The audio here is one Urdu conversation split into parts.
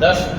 10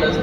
10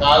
1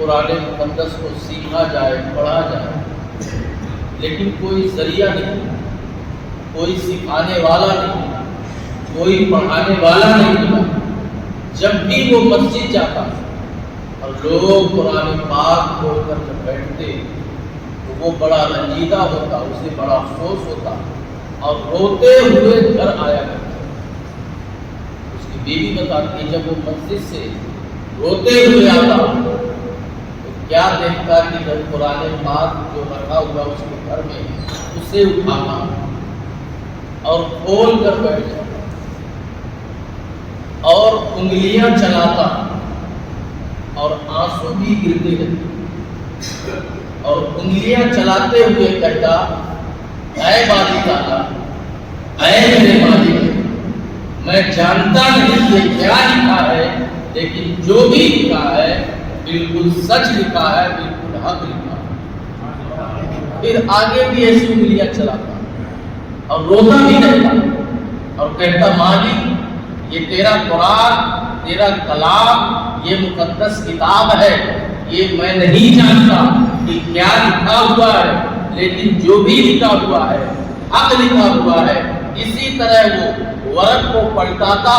قرآن مقدس کو سیکھا جائے، پڑھا جائے، لیکن کوئی ذریعہ نہیں، کوئی سکھانے والا نہیں، کوئی پڑھانے والا نہیں ملا۔ جب بھی وہ مسجد جاتا اور لوگ قرآن پاک کھول کر جب بیٹھتے تو وہ بڑا رنجیدہ ہوتا، اسے بڑا افسوس ہوتا اور روتے ہوئے گھر آیا کرتا۔ اس کی بیوی بتاتی جب وہ مسجد سے روتے ہوئے آتا تو کیا دیکھتا کہ جب قرآن پاک جو رکھا ہوا اس کے گھر میں اسے اٹھاتا اور کھول کر بیٹھ جاتا اور انگلیاں چلاتا اور آنسو بھی گرتے رہتے اور انگلیاں چلاتے ہوئے کہتا، اے باری تعالیٰ، اے میرے مالک، میں جانتا نہیں یہ کیا لکھا ہے، لیکن جو بھی لکھا ہے بالکل سچ لکھا ہے، بالکل حق لکھا ہے۔ پھر آگے بھی ایسی انگلیاں چلاتا اور روتا بھی رہتا اور کہتا، مالک یہ تیرا قرآن، تیرا کلام، یہ مقدس کتاب ہے، یہ میں نہیں جانتا کہ کیا لکھا ہوا ہے، لیکن جو بھی لکھا ہوا ہے حق لکھا ہوا ہے۔ اسی طرح وہ ورق کو پلٹاتا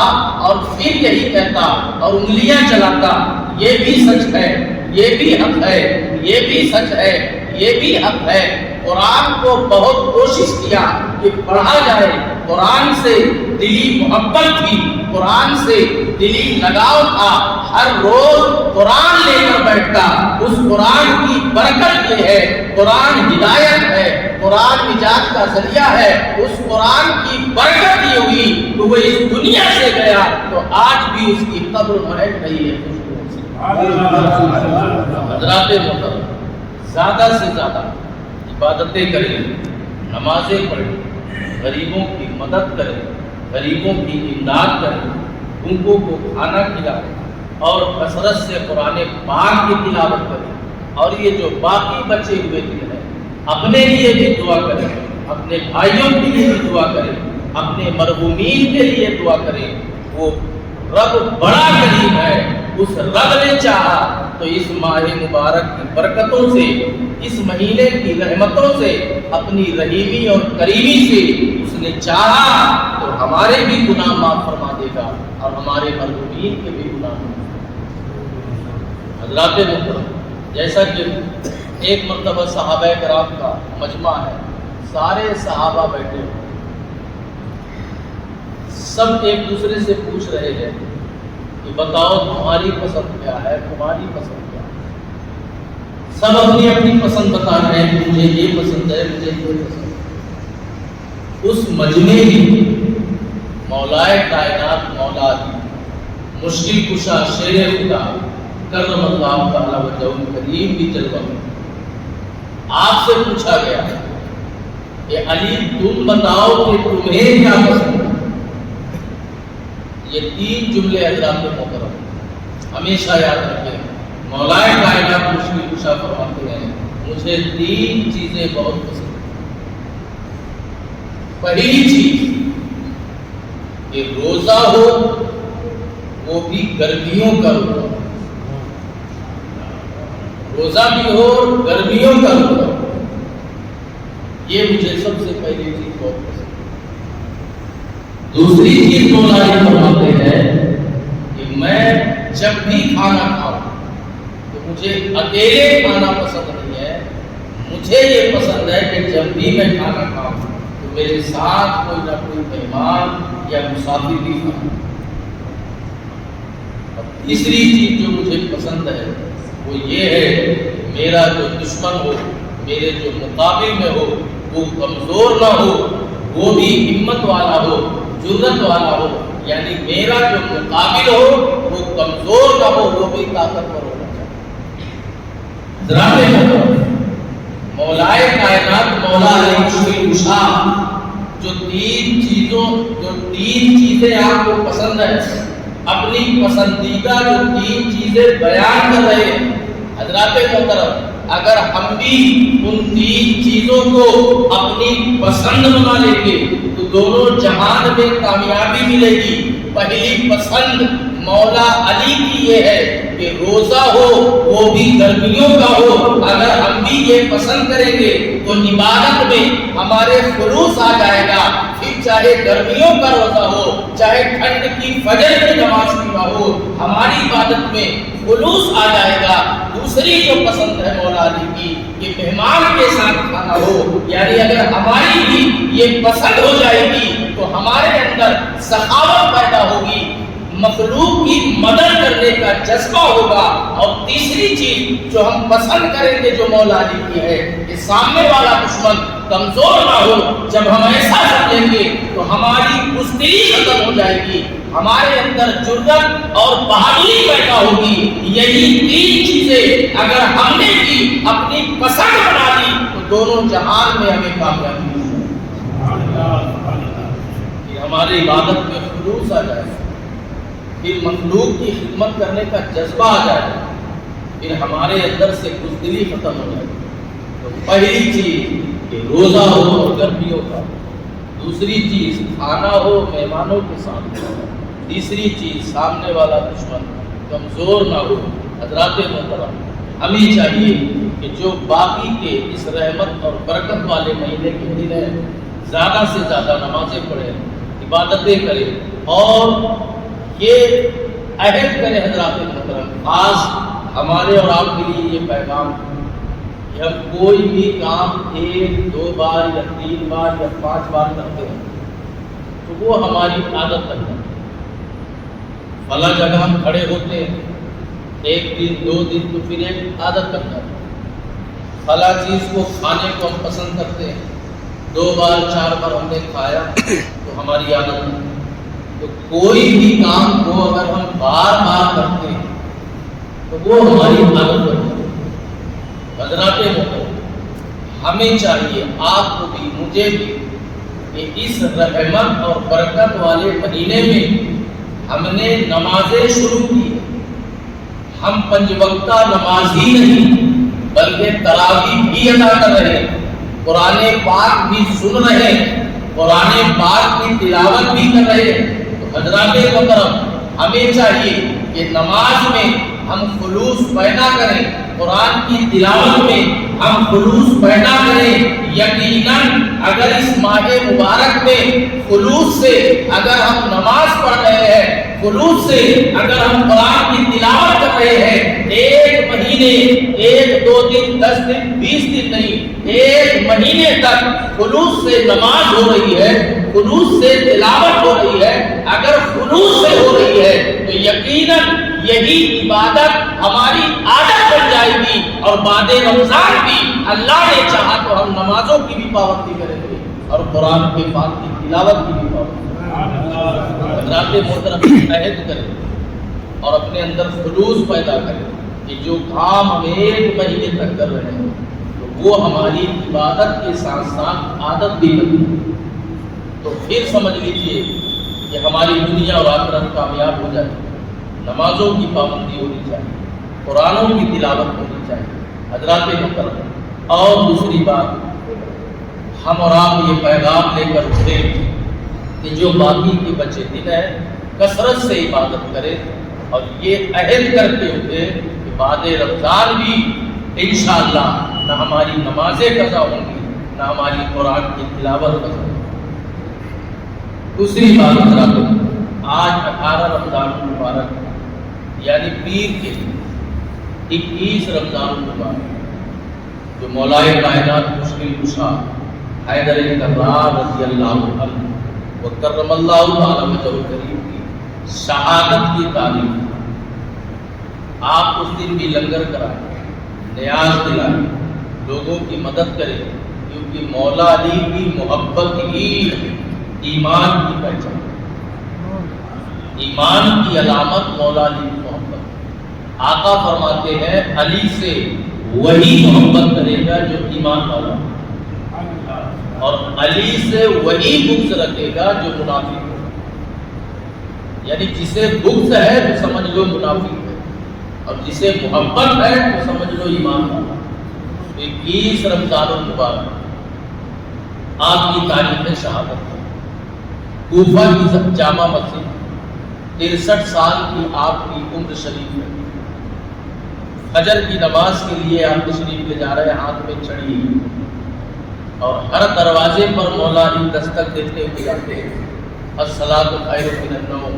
اور پھر یہی کہتا اور انگلیاں چلاتا، یہ بھی سچ ہے، یہ بھی حق ہے، یہ بھی سچ ہے، یہ بھی حق ہے۔ قرآن کو بہت کوشش کیا کہ پڑھا جائے، قرآن سے دلی محبت تھی، قرآن سے دلی لگاؤ تھا، ہر روز قرآن لے کر بیٹھتا۔ اس قرآن کی برکت یہ ہے، قرآن ہدایت ہے، قرآن نجات کا ذریعہ ہے۔ اس قرآن کی برکت یہ ہوئی کہ وہ اس دنیا سے گیا تو آج بھی اس کی قبر مہک رہی ہے۔ حضرات محترم، زیادہ سے زیادہ عبادتیں کریں، نمازیں پڑھیں، غریبوں کی مدد کریں، غریبوں کی امداد کریں، بھوکوں کو کھانا کھلائیں اور کثرت سے قرآن پاک کی تلاوت کریں۔ اور یہ جو باقی بچے ہوئے دن ہیں اپنے لیے بھی دعا کریں، اپنے بھائیوں کے لیے بھی دعا کریں، اپنے مرحومین کے لیے دعا کریں۔ وہ رب بڑا کریم ہے، اس رب نے چاہا تو اس ماہ مبارک کی برکتوں سے، اس مہینے کی رحمتوں سے، اپنی رحیمی اور کریمی سے اس نے چاہا تو ہمارے بھی گناہ معاف فرما دے گا اور ہمارے مرحومین کے بھی گناہ معاف۔ حضرات محترم، جیسا کہ ایک مرتبہ صحابہ کرام کا مجمع ہے، سارے صحابہ بیٹھے ہیں، سب ایک دوسرے سے پوچھ رہے ہیں کہ بتاؤ تمہاری پسند کیا ہے، تمہاری پسند کیا ہے۔ سب اپنی اپنی پسند بتا رہے ہیں کہ مجھے یہ پسند ہے، مجھے یہ پسند ہے۔ اس مجمع میں مولائے کائنات مولا علی، مشکل کشا شیر خدا کرم اللہ تعالی وجہ کریم بھی جلوہ میں آپ سے پوچھا گیا کہ علی تم بتاؤ کہ تمہیں کیا پسند ہے۔ یہ تین جملے حضرات محترم ہمیشہ یاد رکھیں۔ مولائے کائنات مشکل کشا فرماتے ہیں مجھے تین چیزیں بہت پسند ہیں۔ پہلی چیز کہ روزہ ہو وہ بھی گرمیوں کا روزہ، روزہ بھی ہو اور گرمیوں کا روزہ، یہ مجھے سب سے پہلی چیز بہت پسند ہے۔ دوسری چیز مولا علی فرماتے ہیں کہ میں جب بھی کھانا کھاؤں تو مجھے اکیلے کھانا پسند نہیں ہے، مجھے یہ پسند ہے کہ جب بھی میں کھانا کھاؤں تو میرے ساتھ کوئی نہ کوئی مہمان یا مسافر بھی کھانا۔ اور تیسری چیز جو مجھے پسند ہے وہ یہ ہے میرا جو دشمن ہو، میرے جو مقابل میں ہو وہ کمزور نہ ہو، وہ بھی ہمت والا ہو، جرت والا ہو، یعنی میرا جو مقابل ہو وہ کمزور نہ ہو، وہ بھی طاقتور ہونا چاہیے۔ مولائے کائنات مولا علی مشکل کشا جو تین چیزیں آپ کو پسند ہیں، اپنی پسندیدہ جو تین چیزیں بیان کر رہے ہیں حضرات محترم، اگر ہم بھی ان تین چیزوں کو اپنی پسند بنا لیں گے تو دونوں جہان میں کامیابی ملے گی۔ پہلی پسند مولا علی کی یہ ہے کہ روزہ ہو وہ بھی گرمیوں کا ہو، اگر ہم بھی یہ پسند کریں گے تو عبادت میں ہمارے خلوص آ جائے گا۔ پھر چاہے گرمیوں کا روزہ ہو، چاہے ٹھنڈ کی فجر کی نماز کا ہو، ہماری عبادت میں خلوص آ جائے گا۔ دوسری جو پسند ہے مولا علی کی کہ مہمان کے ساتھ کھانا ہو، یعنی اگر ہماری بھی یہ پسند ہو جائے گی تو ہمارے اندر سخاوت پیدا ہوگی، مخلوق کی مدد کرنے کا جذبہ ہوگا۔ اور تیسری چیز جو ہم پسند کریں گے جو مولا علی کی ہے کہ سامنے والا دشمن کمزور نہ ہو۔ جب ہم ایسا سمجھیں گے تو ہماری بزدلی ختم ہو جائے گی، ہمارے اندر جرأت اور بہادری پیدا ہوگی۔ یہی تین چیزیں اگر ہم نے کی، اپنی پسند بنا دی، تو دونوں جہان میں ہمیں کامیابی ملے گی۔ ہماری عبادت میں خلوص آ جائے، پھر مخلوق کی خدمت کرنے کا جذبہ آ جائے، پھر ہمارے اندر سے بزدلی ختم ہو جائے۔ تو پہلی چیز کہ روزہ ہو اور گرمیوں کا، دوسری چیز کھانا ہو مہمانوں کے ساتھ، تیسری چیز سامنے والا دشمن کمزور نہ ہو۔ حضرات محترم، ہمیں چاہیے کہ جو باقی کے اس رحمت اور برکت والے مہینے کے دن ہیں، زیادہ سے زیادہ نمازیں پڑھیں، عبادتیں کریں، اور یہ عہد کریں حضرات محترم، خاص ہمارے اور آپ کے لیے یہ پیغام کہ ہم کوئی بھی کام 1 2 بار یا 3 بار یا 5 بار کرتے ہیں تو وہ ہماری عادت بن جاتی ہے۔ فلاں جگہ ہم کھڑے ہوتے ہیں 1 دن 2 دن تو پھر ایک عادت بن جاتی ہے۔ فلاں چیز کو کھانے کو ہم پسند کرتے ہیں، 2 بار 4 بار ہم نے کھایا تو ہماری عادت بن جاتی ہے۔ تو کوئی بھی کام کو اگر ہم بار بار کرتے ہیں تو وہ ہماری عادت بن جاتی ہے۔ حضرات محترم، ہمیں چاہیے، آپ کو بھی مجھے بھی، کہ اس رحمت اور برکت والے مہینے میں ہم نے نمازیں شروع کی، ہم 5 وقتہ نماز ہی نہیں بلکہ تراویح بھی ادا کر رہے ہیں، قرآن پاک بھی سن رہے ہیں، قرآن پاک کی تلاوت بھی کر رہے ہیں۔ تو حضرات محترم، ہمیں چاہیے کہ نماز میں ہم خلوص پیدا کریں، قرآن کی تلاوت میں ہم خلوص پیدا کریں۔ یقیناً اگر اس ماہ مبارک میں خلوص سے اگر ہم نماز پڑھ رہے ہیں، خلوص سے اگر ہم قرآن کی تلاوت کر رہے ہیں، 1 مہینے 1 2 دن 10 دن 20 دن نہیں، 1 مہینے تک خلوص سے نماز ہو رہی ہے، خلوص سے تلاوت ہو رہی ہے، اگر خلوص سے ہو رہی ہے تو یقیناً یہی عبادت ہماری عادت بن جائے گی، اور بعد رمضان بھی اللہ نے چاہا تو ہم نمازوں کی بھی پابندی کریں گے اور قرآن کے پاک کی تلاوت کی بھی پابندی کریں گے۔ حضرات محترم، عہد کریں اور اپنے اندر خلوص پیدا کریں کہ جو کام ہم 1 مہینے تک کر رہے ہیں تو وہ ہماری عبادت کے ساتھ ساتھ عادت بھی بنے، تو پھر سمجھ لیجئے کہ ہماری دنیا اور آخرت کامیاب ہو جائے۔ نمازوں کی پابندی ہونی چاہیے، قرآنوں کی تلاوت ہونی چاہیے۔ حضرات محترم، اور دوسری بات، ہم اور آپ یہ پیغام لے کر اٹھے کہ جو باقی کے بچے دن ہیں کثرت سے عبادت کریں، اور یہ عہد کر کے اٹھے کہ بعد رمضان بھی انشاءاللہ نہ ہماری نمازیں قضا ہوں گی، نہ ہماری قرآن کی تلاوت قضا ہوگی۔ دوسری بات حضرات، آج 18 رمضان المبارک یعنی پیر کے 21 رمضان المبارک، جو مولائے کائنات مشکل کشا حیدر کرار رضی اللہ عنہ وکرم اللہ تعالی وجہہ الکریم کی شہادت کی تعلیم، آپ اس دن بھی لنگر کرائیں، نیاز دلائیں، لوگوں کی مدد کریں، کیونکہ مولا علی کی محبت ہی ایمان کی پہچان، ایمان کی علامت مولا علی کی محبت۔ آقا فرماتے ہیں علی سے وہی محبت کرے گا جو ایمان والا، اور علی سے وہی بغض رکھے گا جو منافق ہے، یعنی جسے بغض ہے تو سمجھ لو منافق ہے، اور جسے محبت ہے تو سمجھ لو ایمان والا۔ 21 رمضان المبارک آپ کی تاریخ شہادت ہے، کوفہ کی جامع مسجد، 63 سال کی آپ کی عمر شریف ہے، فجر کی نماز کے لیے آپ تشریف لے جا رہے ہیں، ہاتھ میں چھڑی، اور ہر دروازے پر مولا علی دستک دیتے ہوئے جاتے ہیں، الصلاۃ خیر من النوم،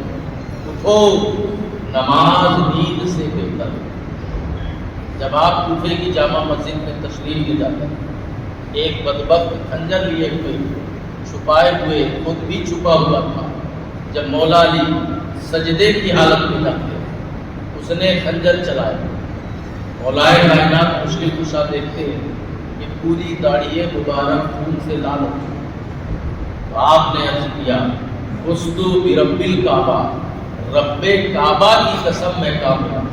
اٹھو نماز نیند سے بہتر۔ جب آپ کوفے کی جامع مسجد میں تشریف لے جاتے ہیں، ایک بدبخت خنجر لیے ہوئے چھپائے ہوئے، خود بھی چھپا ہوا تھا، جب مولا علی سجدے کی حالت میں جاتے اس نے خنجر چلایا، مولائے کائنات مشکل کشا دیکھتے ہیں کہ پوری داڑھی مبارک خون سے لال ہو چکی، تو آپ نے عرض کیا فزتو برب الکعبہ، رب کعبہ کی قسم میں کامیاب۔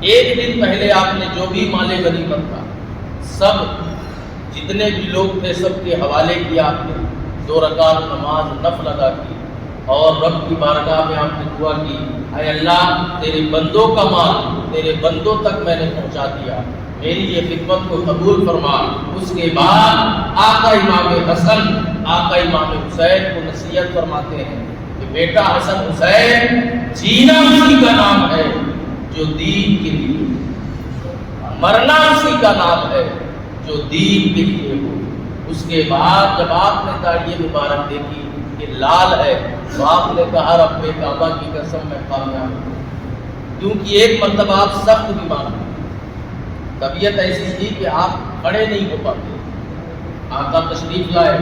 ایک دن پہلے آپ نے جو بھی مال غنیمت تھا سب جتنے بھی لوگ تھے سب کے حوالے کیا، آپ نے 2 رکعت نماز نفل ادا کی، اور رب کی بارگاہ میں آپ نے دعا کی، اے اللہ تیرے بندوں کا مال تیرے بندوں تک میں نے پہنچا دیا، میری یہ خدمت کو قبول فرما۔ اس کے بعد آقا امام حسن آقا امام حسین کو نصیحت فرماتے ہیں کہ بیٹا حسن حسین، جینا اسی کا نام ہے جو دین کے لیے، مرنا اسی کا نام ہے جو دین کے لیے ہو۔ اس کے بعد جب آپ نے داڑھی مبارک دیکھی کہ لال ہے تو آپ نے کہا رب کعبہ کی قسم میں کامیاب ہوں، کیونکہ ایک مرتبہ آپ سخت بیمار ہیں، طبیعت ایسی تھی کہ آپ کھڑے نہیں ہو پاتے، آقا تشریف لائے،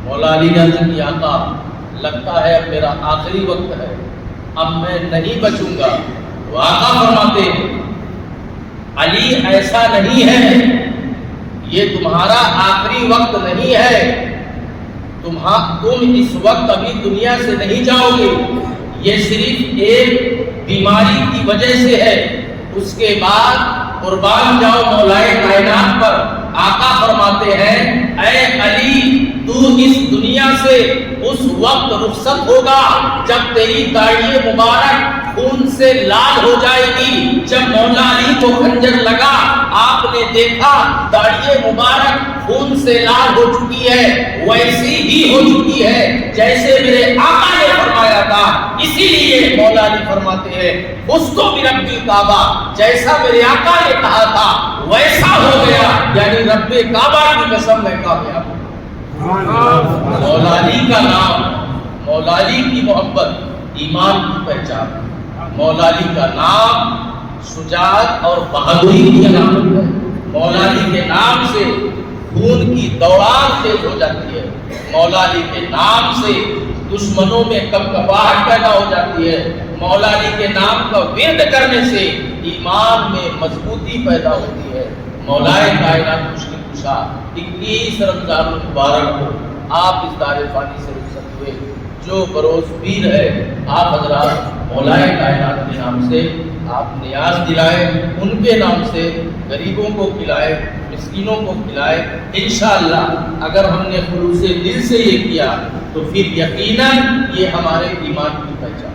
مولا علی نے عرض کی آقا لگتا ہے اب میرا آخری وقت ہے، اب میں نہیں بچوں گا، تو آقا فرماتے ہیں علی ایسا نہیں ہے، یہ تمہارا آخری وقت نہیں ہے، تم اس وقت ابھی دنیا سے نہیں جاؤ گے، یہ صرف ایک بیماری کی وجہ سے ہے، اس کے بعد قربان جاؤ مولائے کائنات پر۔ آقا فرماتے ہیں اے علی تو اس دنیا سے اس وقت رخصت ہوگا جب تیری داڑھی مبارک خون سے لال ہو جائے گی۔ جب مولا علی کو خنجر لگا آپ نے دیکھا داڑھی مبارک خون سے لال ہو چکی ہے، ویسی ہی ہو چکی ہے جیسے میرے آقا نے فرمایا تھا، اسی لیے مولا علی فرماتے ہیں فزتو برب الکعبہ، جیسا میرے آقا نے کہا تھا ویسا ہو گیا، یعنی رب کعبہ کی قسم میں کامیاب ہوں۔ مولا علی کا نام، مولا علی کی محبت ایمان کی پہچان، مولا علی کا نام شجاعت اور بہادری کی علامت ہے، مولا علی کے نام سے خون کی دوڑان تیز ہو جاتی ہے، مولا علی کے نام سے دشمنوں میں کپکپاہٹ پیدا ہو جاتی ہے، مولا علی کے نام کا ورد کرنے سے ایمان میں مضبوطی پیدا ہوتی ہے۔ مولائے کائنات مشکل کشا 21 رمضان المبارک کو آپ اس دار فانی سے رخصت ہوئے، جو بروز پیر ہے آپ حضرات مولائے کائنات کے نام سے آپ نیاز دلائے، ان کے نام سے غریبوں کو کھلائے، مسکینوں کو کھلائے۔ انشاءاللہ اگر ہم نے خلوص دل سے یہ کیا تو پھر یقیناً یہ ہمارے ایمان کی پہچان۔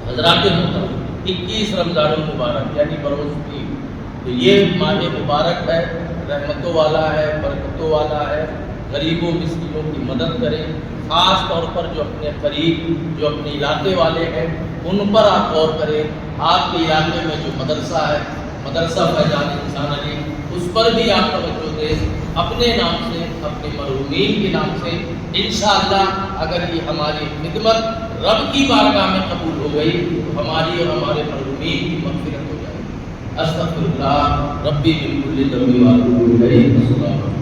حضرات محترم 21 رمضان المبارک یعنی بروز پیر، تو یہ ماہ مبارک ہے، رحمتوں والا ہے، برکتوں والا ہے، غریبوں مسکینوں کی مدد کریں، خاص طور پر جو اپنے قریب جو اپنے علاقے والے ہیں ان پر آپ غور کریں۔ آپ کے علاقے میں جو مدرسہ ہے، مدرسہ فیضان انسان علی، اس پر بھی آپ توجہ دیں، اپنے نام سے اپنے مرحومین کے نام سے۔ انشاءاللہ اگر یہ ہماری خدمت رب کی بارگاہ میں قبول ہو گئی تو ہماری اور ہمارے مرحومین کی مغفرت ہو جائے گی۔ استغفر اللہ ربی من کل ذنب و اتوب الیہ۔